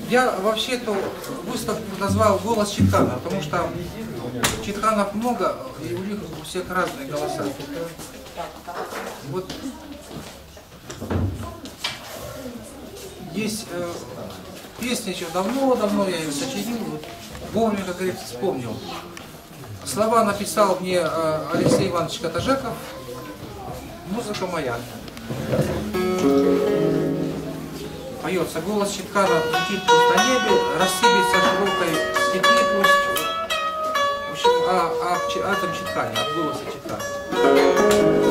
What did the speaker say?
Я вообще эту выставку назвал «Голос Чатхана», потому что чатханов много, и у них у всех разные голоса. Вот есть песня еще давно-давно, я ее сочинил, вот, вовремя, как говорится, вспомнил. Слова написал мне Алексей Иванович Катажаков, музыка моя. Поется: голос Чатхана летит пусть на небе, рассыпется широкой степи пусть. В общем, о этом Чатхане, от голоса Чатхана.